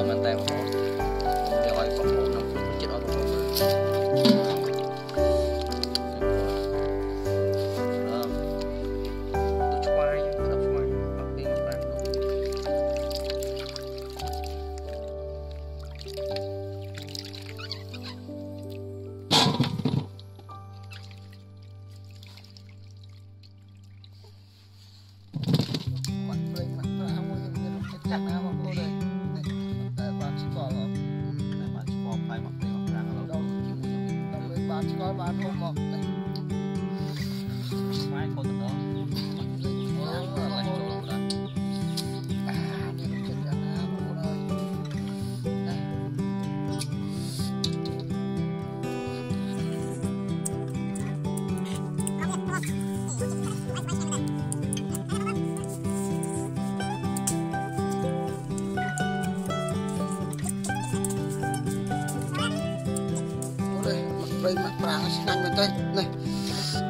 mình tay một con để gọi con một năm chết ở con bán hôm một này mai con đó đây mặt vàng năng bên tây này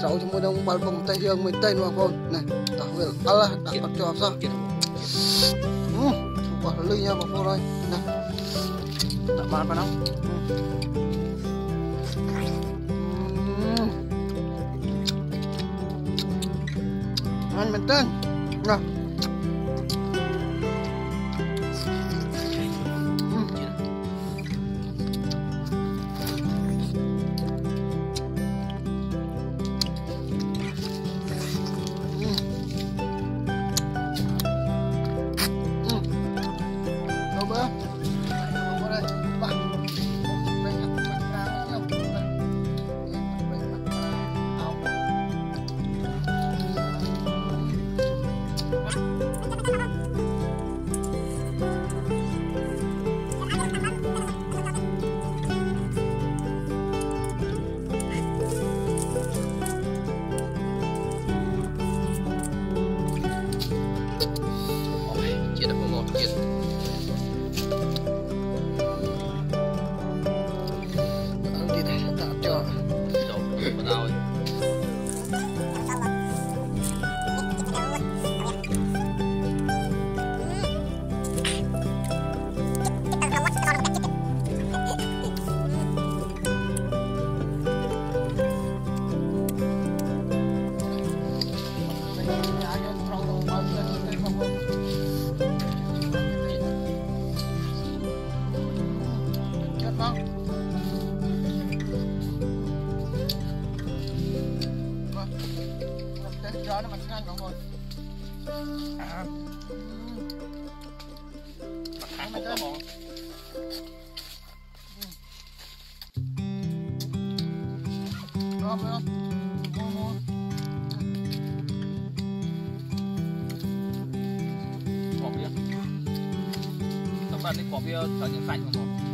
cháu cho mua đông bao bông tây hương bên tây luôn con này tao về Allah đã bắt cho sao quả lư nha bọc vô đây này đã bán vào đâu ăn bên tây nào nó mặt ngang đúng rồi mặt kháng mấy cái món ngon không ngon quả bia các bạn đi quả bia cho những xanh không